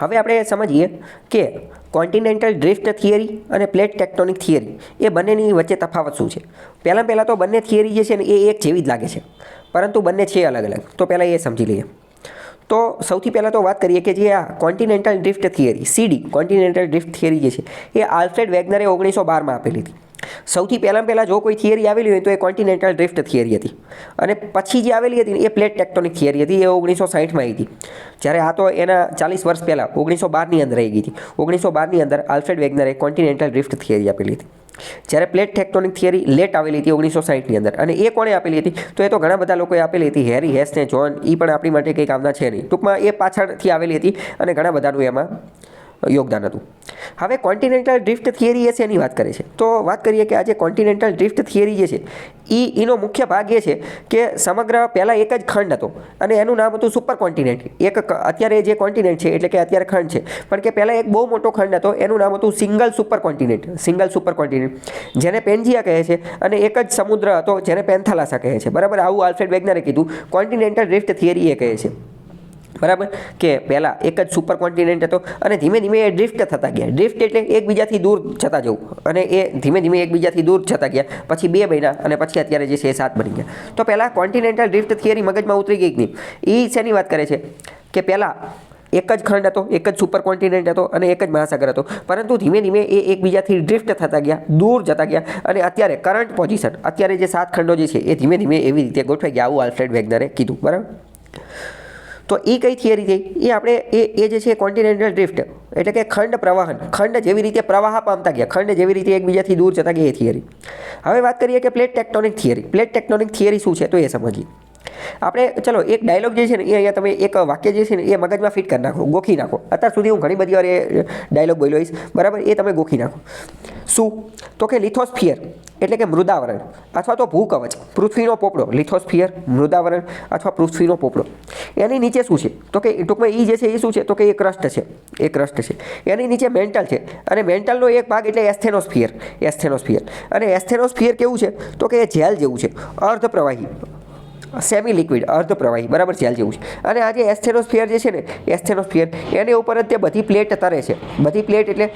હવે આપણે સમજીએ કે કોન્ટિનેન્ટલ ડ્રિફ્ટ થિયરી અને પ્લેટ ટેક્ટોનિક થિયરી એ બંનેની વચ્ચે તફાવત શું છે. પહેલાં તો બંને થિયરી જે છે ને એ એક જેવી જ લાગે છે, પરંતુ બંને છે અલગ અલગ. તો પહેલાં એ સમજી લઈએ. તો સૌથી પહેલાં તો વાત કરીએ કે જે આ continental drift theory CD continental drift theory જે છે એ આલ્ફ્રેડ વેગનરે 1912માં આપેલી હતી. સૌથી પહેલાં જો કોઈ થિયરી આવેલી હોય તો એ કોન્ટિનેન્ટલ ડ્રિફ્ટ થિયરી હતી, અને પછી જે આવેલી હતી એ પ્લેટ ટેક્ટોનિક થિયરી હતી. એ 1960માં આવી હતી, જ્યારે આ તો એના 40 વર્ષ પહેલાં 1912ની અંદર રહી ગઈ હતી. 1912ની અંદર આલ્ફ્રેડ વેગનરે કોન્ટિનેન્ટલ ડ્રિફ્ટ થિયરી આપેલી હતી, જ્યારે પ્લેટ ટેક્ટોનિક થિયરી લેટ આવેલી હતી 1960ની અંદર. અને એ કોણે આપેલી હતી? તો એ તો ઘણા બધા લોકોએ આપેલી હતી. હેરી હેસ ને જોન, એ પણ આપણી માટે કંઈ કામના છે નહીં. ટૂંકમાં એ પાછળથી આવેલી હતી અને ઘણા બધાનું એમાં યોગદાન હતું. હવે કોન્ટિનેન્ટલ ડ્રિફ્ટ થિયરી એ શેની વાત કરે છે? તો વાત કરીએ કે આ જે કોન્ટિનેન્ટલ ડ્રિફ્ટ થિયરી જે છે એનો મુખ્ય ભાગ એ છે કે સમગ્ર પહેલાં એક જ ખંડ હતો અને એનું નામ હતું સુપર કોન્ટિનેન્ટ. અત્યારે જે કોન્ટિનેન્ટ છે એટલે કે અત્યારે ખંડ છે, પણ કે પહેલાં એક બહુ મોટો ખંડ હતો, એનું નામ હતું સિંગલ સુપર કોન્ટિનેન્ટ, જેને પેન્જિયા કહે છે. અને એક જ સમુદ્ર હતો જેને પેન્થાલાસા કહે છે. બરાબર, આવું આલ્ફ્રેડ વેગનરે કીધું. કોન્ટિનેન્ટલ ડ્રિફ્ટ થિયરી એ કહે છે, બરાબર, કે પહેલાં એક જ સુપર કોન્ટિનેન્ટ હતો અને ધીમે ધીમે એ ડ્રિફ્ટ થતા ગયા. ડ્રિફ્ટ એટલે એકબીજાથી દૂર જતા જવું, અને એ ધીમે ધીમે એકબીજાથી દૂર જતા ગયા. પછી 2 બન્યા અને પછી અત્યારે જે છે એ 7 બની ગયા. તો પહેલાં કોન્ટિનેન્ટલ ડ્રિફ્ટ થિયરી મગજમાં ઉતરી ગઈ નહીં. એ શેની વાત કરે છે કે પહેલાં એક જ ખંડ હતો, એક જ સુપર કોન્ટિનેન્ટ હતો અને એક જ મહાસાગર હતો, પરંતુ ધીમે ધીમે એ એકબીજાથી ડ્રિફ્ટ થતા ગયા, દૂર જતા ગયા. અને અત્યારે કરંટ પોઝિશન, અત્યારે જે 7 ખંડો જે છે એ ધીમે ધીમે એવી રીતે ગોઠવાઈ ગયા. આવું આલ્ફ્રેડ વેગનરે કીધું. બરાબર, તો એ કઈ થિયરી થઈ? એ આપણે એ જે છે કોન્ટિનેન્ટલ ડ્રિફ્ટ એટલે કે ખંડ પ્રવાહન, ખંડ જેવી રીતે પ્રવાહ પામતા ગયા, ખંડ જેવી રીતે એકબીજાથી દૂર જતા ગયા, એ થિયરી. હવે વાત કરીએ કે plate tectonic theory. Plate tectonic theory શું છે તો એ સમજીએ આપણે. ચલો, એક ડાયલોગ જે છે ને એ અહીંયા તમે એક વાક્ય જે છે ને એ મગજમાં ફિટ કરી નાખો, ગોખી નાખો. અત્યાર સુધી હું ઘણી બધી વાર એ ડાયલોગ બોલ્યો હોઈશ, બરાબર, એ તમે ગોખી નાખો. શું? તો કે લિથોસ્ફિયર એટલે કે મૃદાવરણ અથવા તો ભૂકવચ, પૃથ્વીનો પોપડો. લિથોસ્ફિયર, મૃદાવરણ અથવા પૃથ્વીનો પોપડો. એની નીચે શું છે? તો કે ટૂંકમાં એ જે છે એ શું છે? તો કે એ ક્રસ્ટ છે, એ ક્રસ્ટ છે. એની નીચે મેન્ટલ છે, અને મેન્ટલનો એક ભાગ એટલે એસ્થેનોસ્ફિયર. અને એસ્થેનોસ્ફિયર કેવું છે? તો કે એ જેલ જેવું છે, અર્ધ પ્રવાહી, સેમી લિક્વિડ, અર્ધ પ્રવાહી, બરાબર, જેલ જેવું છે. અને આ જે એસ્થેનોસ્ફિયર જે છે ને, એસ્થેનોસ્ફિયર, એની ઉપર જ તે બધી પ્લેટ તરે છે. બધી પ્લેટ એટલે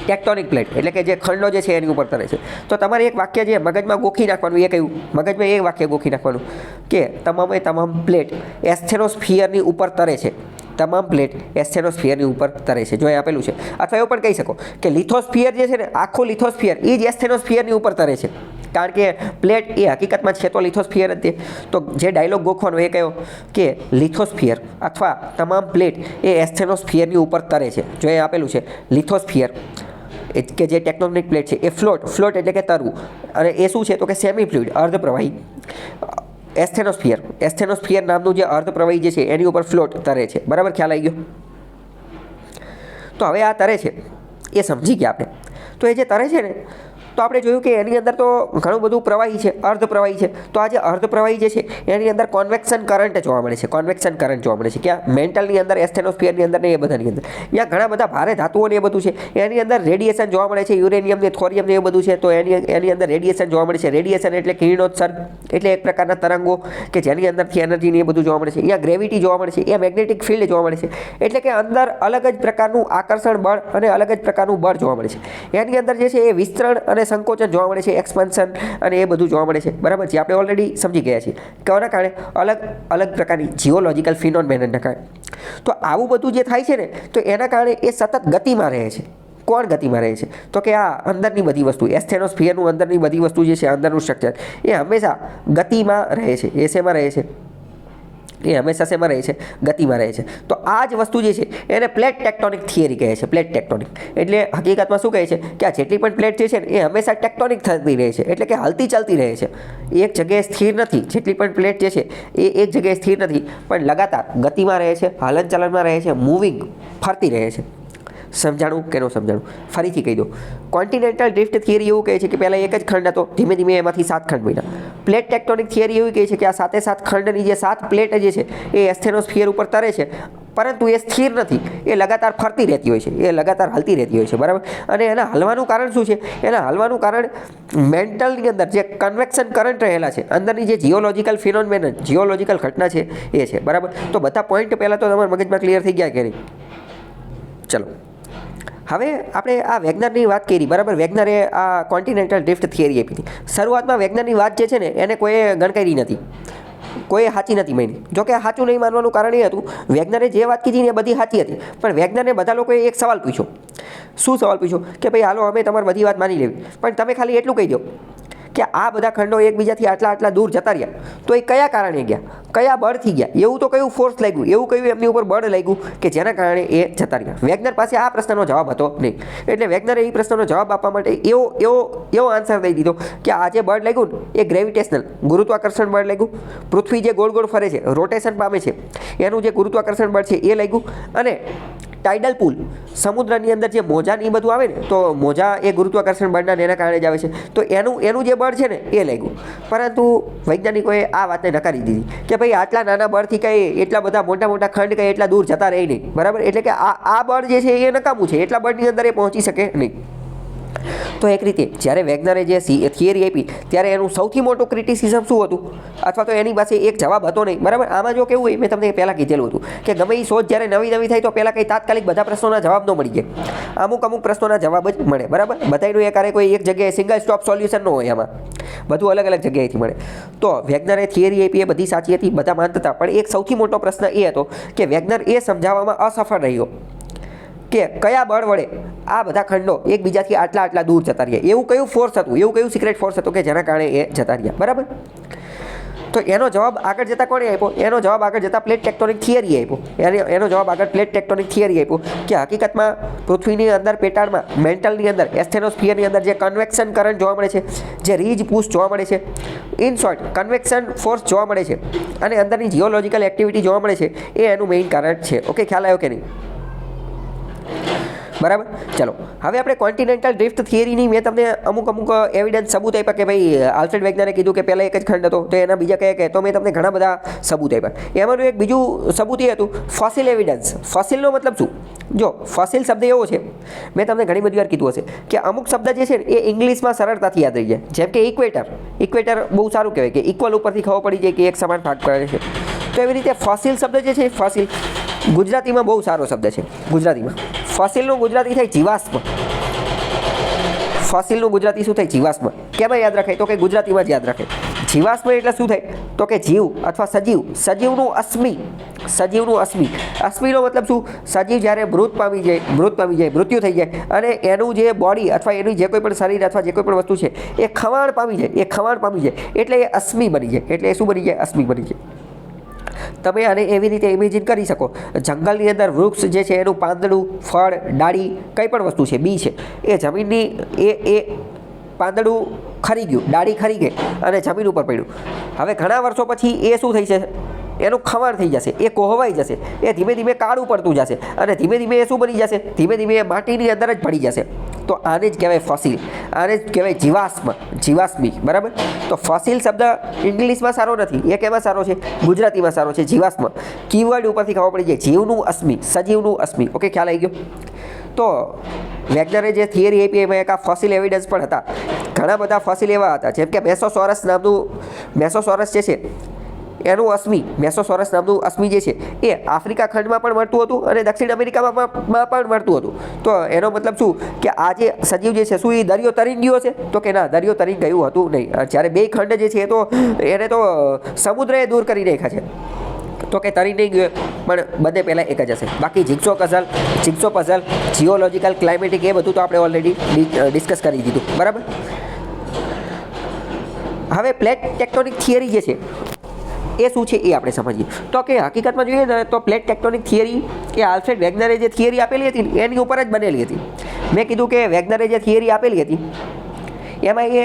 ટેક્ટોનિક પ્લેટ, એટલે કે જે ખંડો જે છે એની ઉપર તરે છે. તો તમારે એક વાક્ય જે મગજમાં ગોખી નાખવાનું, એ કયું? મગજમાં એ વાક્ય ગોખી નાખવાનું કે તમામ પ્લેટ એસ્થેનોસ્ફિયરની ઉપર તરે છે. તમામ પ્લેટ એસ્થેનોસ્ફિયરની ઉપર તરે છે, જો એ આપેલું છે. અથવા એવું પણ કહી શકો કે લિથોસ્ફિયર જે છે ને, આખું લિથોસ્ફિયર એ જ એસ્થેનોસ્ફિયરની ઉપર તરે છે. કારણ કે પ્લેટ એ હકીકતમાં છે તો લિથોસ્ફિયર જ તે. તો જે ડાયલોગ ગોખવાનો એ કયો કે લિથોસ્ફિયર અથવા તમામ પ્લેટ એ એસ્થેનોસ્ફિયરની ઉપર તરે છે, જો એ આપેલું છે. લિથોસ્ફિયર કે જે ટેક્ટોનિક પ્લેટ છે એ ફ્લોટ એટલે કે તરવું, અને એ શું છે તો કે સેમી ફ્લુઇડ, અર્ધ પ્રવાહી. એસ્થેનોસ્ફિયર નામનું જે અર્ધ પ્રવાહી જે છે એની ઉપર ફ્લોટ તરે છે. બરાબર, ખ્યાલ આવી ગયો? તો હવે આ તરે છે એ સમજી ગયા આપણે. તો એ જે તરે છે ને, તો આપણે જોયું કે એની અંદર તો ઘણું બધું પ્રવાહી છે, અર્ધ પ્રવાહી છે. તો આ જે અર્ધ પ્રવાહી જે છે એની અંદર કોન્વેક્શન કરંટ જોવા મળે છે. કોન્વેક્શન કરંટ જોવા મળે છે ક્યાં? મેન્ટલની અંદર, એસ્થેનોસ્ફિયરની અંદર ને એ બધાની અંદર. ત્યાં ઘણા બધા ભારે ધાતુઓ ને એ બધું છે. એની અંદર રેડિયેશન જોવા મળે છે, યુરેનિયમ ને થોરિયમ ને એ બધું છે. તો એની અંદર રેડિયેશન જોવા મળે છે. રેડિયેશન એટલે કિરણોત્સર્ગ, એટલે એક પ્રકારના તરંગો કે જેની અંદરથી એનર્જી ને એ બધું જોવા મળે છે. અહીંયા ગ્રેવિટી જોવા મળે છે, અહીંયા મેગ્નેટિક ફિલ્ડ જોવા મળે છે. એટલે કે અંદર અલગ જ પ્રકારનું આકર્ષણ બળ અને અલગ જ પ્રકારનું બળ જોવા મળે છે. એની અંદર જે છે એ વિસ્તરણ અને સંકોચન જોવા મળે છે, એક્સપાન્શન અને એ બધું જોવા મળે છે. બરાબર, જે આપણે ઓલરેડી સમજી ગયા છીએ. કોના કારણે? અલગ પ્રકારની જીઓલોજિકલ ફિનોમેનનના કારણે. તો આવું બધું જે થાય છે ને, તો એના કારણે એ સતત ગતિમાં રહે છે. કોણ ગતિમાં રહે છે? તો કે આ અંદરની બધી વસ્તુ, એસ્થેનોસ્ફિયરનું અંદરની બધી વસ્તુ જે છે, અંદરનું સ્ટ્રક્ચર, એ હંમેશા ગતિમાં રહે છે. એ શેમાં રહે છે? એ હંમેશા શેમાં રહે છે? ગતિમાં રહે છે. તો આ જ વસ્તુ જે છે એને પ્લેટ ટેક્ટોનિક થિયરી કહે છે. પ્લેટ ટેક્ટોનિક એટલે હકીકતમાં શું કહે છે કે આ જેટલી પણ પ્લેટ જે છે ને એ હંમેશા ટેક્ટોનિક થતી રહે છે, એટલે કે હલતી ચાલતી રહે છે. એક જગ્યાએ સ્થિર નથી. જેટલી પણ પ્લેટ જે છે એ એક જગ્યાએ સ્થિર નથી, પણ લગાતાર ગતિમાં રહે છે, હલનચલનમાં રહે છે, મૂવિંગ, ફરતી રહે છે. સમજાણું કે ન સમજાણું? ફરીથી કહી દો. કોન્ટિનેન્ટલ ડ્રિફ્ટ થિયરી એવું કહે છે કે પહેલાં એક જ ખંડ હતો, ધીમે ધીમે એમાંથી 7 ખંડ બન્યા. પ્લેટ ટેક્ટોનિક થિયરી એવું કહે છે કે આ 7 ખંડની જે 7 પ્લેટ જે છે એ એસ્થેનોસ્ફિયર ઉપર તરે છે, પરંતુ એ સ્થિર નથી. એ લગાતાર ફરતી રહેતી હોય છે, એ લગાતાર હલતી રહેતી હોય છે. બરાબર, અને એના હલવાનું કારણ શું છે? એના હલવાનું કારણ મેન્ટલની અંદર જે કન્વેક્શન કરંટ રહેલા છે, અંદરની જે જીઓલોજિકલ ફિનોમેનન, જીઓલોજિકલ ઘટના છે એ છે. બરાબર, તો બધા પોઈન્ટ પહેલાં તો તમારા મગજમાં ક્લિયર થઈ ગયા કે નહીં? ચલો હવે આપણે આ વેગનરની વાત કરી, બરાબર. વેગનરે આ કોન્ટિનેન્ટલ ડ્રિફ્ટ થિયરી આપી હતી. શરૂઆતમાં વેગનરની વાત જે છે ને એને કોઈએ ગણકારી નથી, કોઈ સાચી નથી માની. જો કે સાચું નહીં માનવાનું કારણ એ હતું, વેગનરે જે વાત કીધી ને એ બધી સાચી હતી, પણ વેગનરને બધા લોકોએ એક સવાલ પૂછ્યો. શું સવાલ પૂછ્યો? કે ભાઈ હાલો અમે તમારી બધી વાત માની લેવી, પણ તમે ખાલી એટલું કહી દો કે આ બધા ખંડો એકબીજાથી આટલા દૂર જતા રહ્યા, તો એ કયા કારણે ગયા, કયા બળથી ગયા, એવું તો કયું ફોર્સ લાગ્યું, એવું કયું એમની ઉપર બળ લાગ્યું કે જેના કારણે એ જતા રહ્યા. વેગનર પાસે આ પ્રશ્નનો જવાબ હતો નહીં, એટલે વેગનરે એ પ્રશ્નનો જવાબ આપવા માટે એવો આન્સર દઈ દીધો કે આ જે બળ લાગ્યું ને એ ગ્રેવિટેશનલ ગુરુત્વાકર્ષણ બળ લાગ્યું. પૃથ્વી જે ગોળ ગોળ ફરે છે, રોટેશન પામે છે, એનું જે ગુરુત્વાકર્ષણ બળ છે એ લાગ્યું. અને ટાઇડલ પુલ, સમુદ્રની અંદર જે મોજા ને એ બધું આવે ને, તો મોજા એ ગુરુત્વાકર્ષણ બળના એના કારણે જ આવે છે, તો એનું જે બળ છે ને એ લાગ્યું. પરંતુ વૈજ્ઞાનિકોએ આ વાતને નકારી દીધી કે ભાઈ આટલા નાના બળથી કંઈ એટલા બધા મોટા ખંડ કંઈ એટલા દૂર જતા રહે નહીં, બરાબર. એટલે કે આ બળ જે છે એ નકામું છે, એટલા બળની અંદર એ પહોંચી શકે નહીં. તો એક રીતે જ્યારે વેગનરે જે થિયરી આપી ત્યારે એનું સૌથી મોટું ક્રિટિસિઝમ શું હતું, અથવા તો એની પાસે એક જવાબ હતો નહીં, બરાબર. આમાં જો કેવું હોય, મેં તમને પહેલાં કીધેલું હતું કે ગમે એ શોધ જ્યારે નવી થાય તો પહેલાં કંઈ તાત્કાલિક બધા પ્રશ્નોના જવાબ ન મળી જાય, અમુક પ્રશ્નોના જવાબ જ મળે, બરાબર. બધાનું એકારે કોઈ એક જગ્યાએ સિંગલ સ્ટોપ સોલ્યુશન ન હોય, એમાં બધું અલગ જગ્યાએથી મળે. તો વેગનરે થિયરી આપી એ બધી સાચી હતી, બધા માનતા હતા, પણ એક સૌથી મોટો પ્રશ્ન એ હતો કે વેગનર એ સમજાવવામાં અસફળ રહ્યો કે કયા બળ વડે આ બધા ખંડો એકબીજાથી આટલા દૂર જતા રહ્યા, એવું કયું ફોર્સ હતું, એવું કયું સિક્રેટ ફોર્સ હતું કે જેના કારણે એ જતા રહ્યા, બરાબર. તો એનો જવાબ આગળ જતાં કોણે આપ્યો? એનો જવાબ આગળ જતાં પ્લેટ ટેક્ટોનિક થિયરી આપ્યો. એનો જવાબ આગળ પ્લેટ ટેક્ટોનિક થિયરી આપ્યો કે હકીકતમાં પૃથ્વીની અંદર પેટાળમાં મેન્ટલની અંદર એસ્થેનોસ્ફિયરની અંદર જે કન્વેક્શન કરંટ જોવા મળે છે, જે રીજ પુશ જોવા મળે છે, ઇન શોર્ટ કન્વેક્શન ફોર્સ જોવા મળે છે, અને અંદરની જીઓલોજિકલ એક્ટિવિટી જોવા મળે છે, એ એનું મેઇન કારણ છે. ઓકે, ખ્યાલ આવ્યો કે નહીં? બરાબર. ચલો હવે આપણે કોન્ટિનેન્ટલ ડ્રિફ્ટ થિયરીની મેં તમને અમુક એવિડન્સ સબૂત આપ્યા કે ભાઈ આલ્ફ્રેડ વેગનરે કીધું કે પહેલાં એક જ ખંડ હતો, તો એના બીજા કયા તો મેં તમને ઘણા બધા સબૂત આપ્યા. એમાંનું એક બીજું સબૂત એ હતું ફોસિલ એવિડન્સ. ફોસિલનો મતલબ શું? જો ફોસિલ શબ્દ એવો છે, મેં તમને ઘણી બધી વાર કીધું હશે કે અમુક શબ્દ જે છે ને એ ઇંગ્લિશમાં સરળતાથી યાદ રહી જાય. જેમ કે ઇક્વેટર બહુ સારું કહેવાય કે ઇક્વલ ઉપરથી ખબર પડી જાય કે એક સમાન ભાગ પડે છે. તો એવી રીતે ફોસિલ શબ્દ જે છે, ફોસિલ ગુજરાતીમાં બહુ સારો શબ્દ છે. ગુજરાતીમાં ફોસિલનું ગુજરાતી થાય જીવાશ્મ. ફોસિલનું ગુજરાતી શું થાય? જીવાશ્મ. કેમાં યાદ રખાય? તો કે ગુજરાતીમાં જ યાદ રખાય. જીવાશ્મ એટલે શું થાય? તો કે જીવ અથવા સજીવ. સજીવનું અશ્મિ. અશ્મિનો મતલબ શું? સજીવ જ્યારે મૃત્યુ થઈ જાય અને એનું જે બોડી અથવા એનું જે કોઈ પણ શરીર અથવા જે કોઈ પણ વસ્તુ છે એ ખવાણ પામી જાય એટલે એ અશ્મિ બની જાય. એટલે એ શું બની જાય? અશ્મિ બની જાય. તમે આને એવી રીતે ઇમેજિન કરી શકો, જંગલની અંદર વૃક્ષ જે છે એનું પાંદડું, ફળ, ડાળી, કંઈ પણ વસ્તુ છે, બી છે, એ જમીનની એ પાંદડું ખરી ગયું, ડાળી ખરી ગઈ અને જમીન ઉપર પડ્યું. હવે ઘણા વર્ષો પછી એ શું થઈ છે? એનું ખવાણ થઈ જશે, એ કોહવાઈ જશે, એ ધીમે ધીમે કાળું પડતું જશે અને ધીમે ધીમે એ શું બની જશે? ધીમે ધીમે એ માટીની અંદર જ ભળી જશે. તો આને જ કહેવાય ફોસિલ, આને જ કહેવાય જીવાશ્મી, બરાબર. તો ફોસિલ શબ્દ ઇંગ્લિશમાં સારો નથી, એ કેમાં સારો છે? ગુજરાતીમાં સારો છે, જીવાશ્મ. કીવર્ડ ઉપરથી ખબર પડી જાય, જીવનું અશ્મિ, સજીવનું અશ્મિ. ઓકે, ખ્યાલ આવી ગયો? તો વેગનરે જે થિયરી આપી એમાં એક આ ફોસિલ એવિડન્સ પણ હતા. ઘણા બધા ફોસિલ એવા હતા, જેમ કે મેસોસોરસ જે છે એનું મેસોસોરસ નામનું અશ્મિ જે છે એ આફ્રિકા ખંડમાં પણ મળતું હતું અને દક્ષિણ અમેરિકામાં પણ મળતું હતું. તો એનો મતલબ શું કે આ જે સજીવ જે છે શું એ દરિયો તરીને ગયો છે? તો કે ના, દરિયો તરીને ગયું હતું નહીં. જ્યારે બે ખંડ જે છે એને તો સમુદ્રએ દૂર કરી નાખ્યા છે. તો કે તરી નહીં ગયો, પણ બધે પહેલાં એક જ હશે. બાકી જિગ્સો પઝલ, જીઓલોજિકલ, ક્લાઇમેટિક એ બધું તો આપણે ઓલરેડી ડિસ્કસ કરી દીધું, બરાબર. હવે પ્લેટ ટેક્ટોનિક થિયરી જે છે એ શું છે એ આપણે સમજીએ. તો કે હકીકતમાં જોઈએ ને તો પ્લેટ ટેક્ટોનિક થિયરી એ આલ્ફ્રેડ વેગનરે જે થિયરી આપેલી હતી ને એની ઉપર જ બનેલી હતી. મેં કીધું કે વેગનરે જે થિયરી આપેલી હતી એમાં એ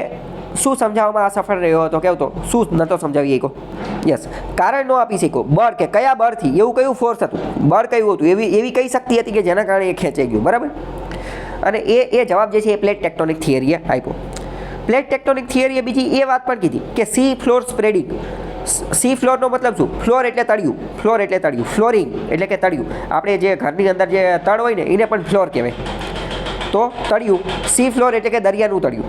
શું સમજાવવામાં અસફળ રહ્યો હતો? કેવું તો શું નહોતો સમજાવી શક્યો? યસ, કારણ ન આપી શક્યો. બળ, કે કયા બળથી, એવું કયું ફોર્સ હતું, બળ કયું હતું, એવી કઈ શક્તિ હતી કે જેના કારણે એ ખેંચાઈ ગયું, બરાબર. અને એ જવાબ જે છે એ પ્લેટ ટેક્ટોનિક થિયરીએ આપ્યો. પ્લેટ ટેક્ટોનિક થિયરીએ બીજી એ વાત પણ કીધી કે સી ફ્લોર સ્પ્રેડિંગ. સી ફ્લોરનો મતલબ શું? ફ્લોર એટલે તળિયું, ફ્લોરિંગ એટલે કે તળિયું. આપણે જે ઘરની અંદર જે તળ હોય ને એને પણ ફ્લોર કહેવાય. તો તળિયું, સી ફ્લોર એટલે કે દરિયાનું તળિયું,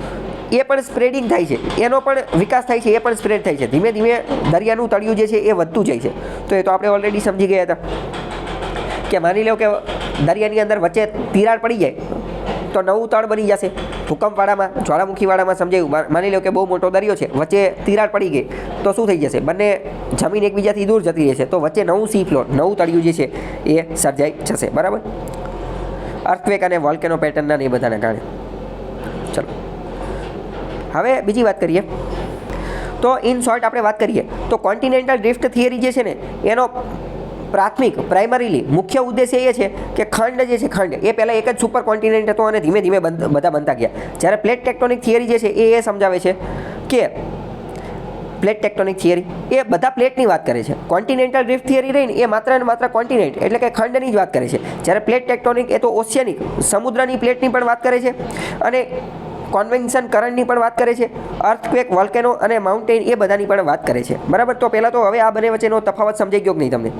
એ પણ સ્પ્રેડિંગ થાય છે, એનો પણ વિકાસ થાય છે, એ પણ સ્પ્રેડ થાય છે. ધીમે ધીમે દરિયાનું તળિયું જે છે એ વધતું જાય છે. તો એ તો આપણે ઓલરેડી સમજી ગયા હતા કે માની લો કે દરિયાની અંદર વચ્ચે તિરાડ પડી જાય તો નવું તળ બની જશે. ભૂકંપવાળામાં, જ્વાળામુખીવાળામાં સમજાયું, માની લો કે બહુ મોટો દરિયો છે, વચ્ચે તિરાડ પડી ગઈ તો શું થઈ જશે? બંને જમીન એકબીજાથી દૂર જતી રહેશે, તો વચ્ચે નવું સી ફ્લોર, નવું તળિયું જે છે એ સર્જાઈ જશે. બરાબર, અર્થક્વેક અને વોલ્કેનો પેટર્નના ને એ બધાના કારણે. ચલો હવે બીજી વાત કરીએ. તો ઇન શોર્ટ આપણે વાત કરીએ તો કોન્ટિનેન્ટલ ડ્રિફ્ટ થિયરી જે છે ને એનો પ્રાઇમરીલી મુખ્ય ઉદ્દેશ્ય એ છે કે ખંડ જે છે, ખંડ એ પહેલાં એક જ સુપર કોન્ટિનેન્ટ હતો અને ધીમે ધીમે બધા બનતા ગયા. જ્યારે પ્લેટ ટેક્ટોનિક થિયરી જે છે એ સમજાવે છે કે પ્લેટ ટેક્ટોનિક થિયરી એ બધા પ્લેટની વાત કરે છે. કોન્ટિનેન્ટલ ડ્રિફ્ટ થિયરી રહીને એ માત્ર અને માત્ર કોન્ટિનેન્ટ એટલે કે ખંડની જ વાત કરે છે. જ્યારે પ્લેટ ટેક્ટોનિક એ તો ઓશિયનિક, સમુદ્રની પ્લેટની પણ વાત કરે છે અને કોન્વેક્શન કરંટની પણ વાત કરે છે, અર્થક્વેક, વોલ્કેનો અને માઉન્ટેન એ બધાની પણ વાત કરે છે. બરાબર, તો પહેલાં તો હવે આ બંને વચ્ચેનો તફાવત સમજાઈ ગયો કે નહીં તમને?